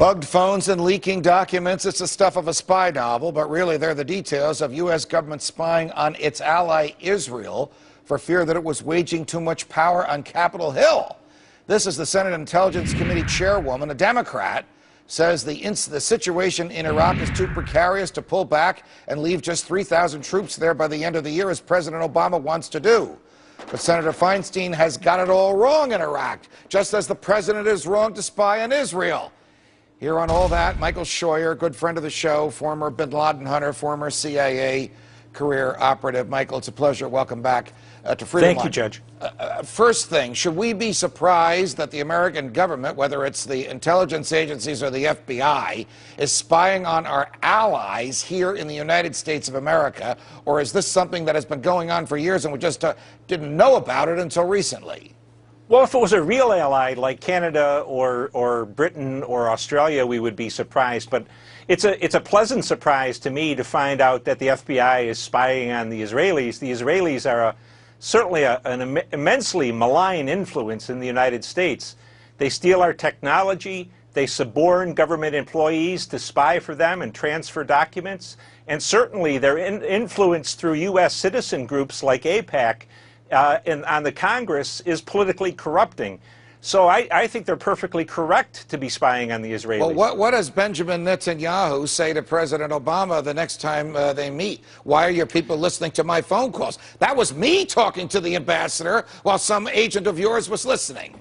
Bugged phones and leaking documents, it's the stuff of a spy novel, but really they're the details of U.S. government spying on its ally Israel for fear that it was waging too much power on Capitol Hill. This is the Senate Intelligence Committee chairwoman, a Democrat, says the situation in Iraq is too precarious to pull back and leave just 3,000 troops there by the end of the year, as President Obama wants to do. But Senator Feinstein has got it all wrong in Iraq, just as the president is wrong to spy on Israel. Here on all that, Michael Scheuer, good friend of the show, former bin Laden hunter, former CIA career operative. Michael, it's a pleasure. Welcome back to Freedom. Thank you, Judge. First thing, should we be surprised that the American government, whether it's the intelligence agencies or the FBI, is spying on our allies here in the United States of America? Or is this something that has been going on for years and we just didn't know about it until recently? Well, if it was a real ally like Canada or Britain or Australia, we would be surprised. But it's a pleasant surprise to me to find out that the FBI is spying on the Israelis. The Israelis are certainly an immensely malign influence in the United States. They steal our technology. They suborn government employees to spy for them and transfer documents. And certainly their influence through U.S. citizen groups like AIPAC on the Congress is politically corrupting. So I think they're perfectly correct to be spying on the Israelis. Well, what does Benjamin Netanyahu say to President Obama the next time they meet? Why are your people listening to my phone calls? That was me talking to the ambassador while some agent of yours was listening.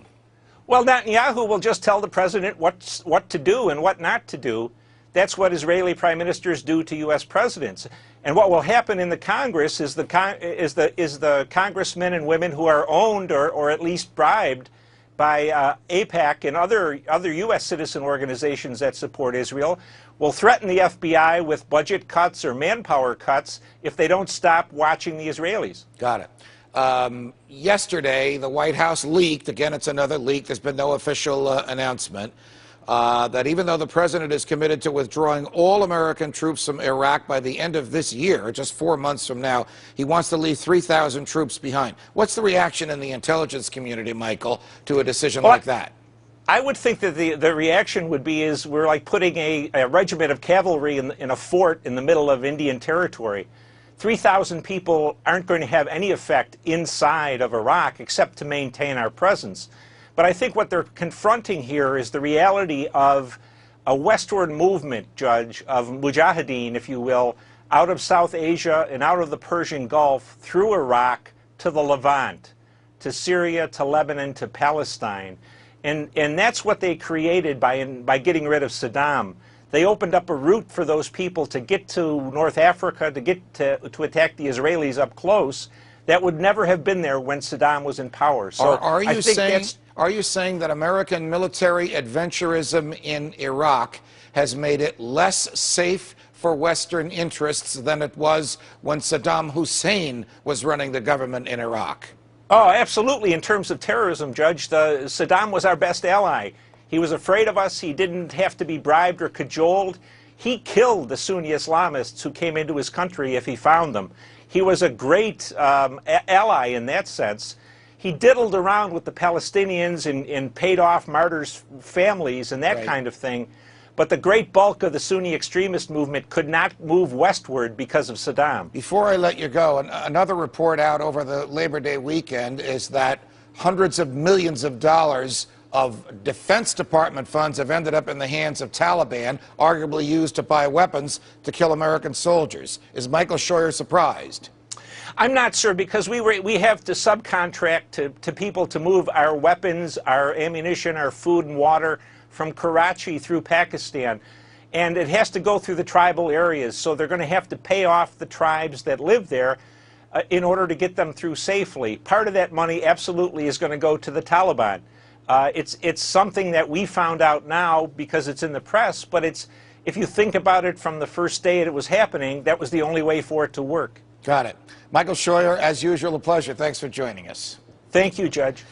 Well, Netanyahu will just tell the president what to do and what not to do. That's what Israeli prime ministers do to U.S. presidents. And what will happen in the Congress is the congressmen and women who are owned or at least bribed by AIPAC and other U.S. citizen organizations that support Israel will threaten the FBI with budget cuts or manpower cuts if they don't stop watching the Israelis. Got it. Yesterday, the White House leaked, again, it's another leak, there's been no official announcement, that even though the president is committed to withdrawing all American troops from Iraq by the end of this year, just 4 months from now, he wants to leave 3,000 troops behind. What's the reaction in the intelligence community, Michael, to a decision like that? I would think that the reaction would be is we're like putting a regiment of cavalry in a fort in the middle of Indian territory. 3,000 people aren't going to have any effect inside of Iraq except to maintain our presence. But I think what they're confronting here is the reality of a westward movement, Judge, of mujahideen, if you will, out of South Asia and out of the Persian Gulf through Iraq to the Levant, to Syria, to Lebanon, to Palestine. And that's what they created by getting rid of Saddam. They opened up a route for those people to get to North Africa, to get to attack the Israelis up close. That would never have been there when Saddam was in power. So are you saying that American military adventurism in Iraq has made it less safe for Western interests than it was when Saddam Hussein was running the government in Iraq? Oh, absolutely. In terms of terrorism, Judge, Saddam was our best ally. He was afraid of us. He didn't have to be bribed or cajoled. He killed the Sunni Islamists who came into his country if he found them. He was a great ally in that sense. He diddled around with the Palestinians and paid off martyrs' families and that kind of thing. But the great bulk of the Sunni extremist movement could not move westward because of Saddam. Before I let you go, another report out over the Labor Day weekend is that hundreds of millions of dollars of Defense Department funds have ended up in the hands of Taliban, arguably used to buy weapons to kill American soldiers. Is Michael Scheuer surprised? I'm not sure, because we have to subcontract to people to move our weapons, our ammunition, our food and water from Karachi through Pakistan. And it has to go through the tribal areas, so they're going to have to pay off the tribes that live there in order to get them through safely. Part of that money absolutely is going to go to the Taliban. It's something that we found out now because it's in the press, but if you think about it from the first day it was happening, that was the only way for it to work. Got it. Michael Scheuer, as usual, a pleasure. Thanks for joining us. Thank you, Judge.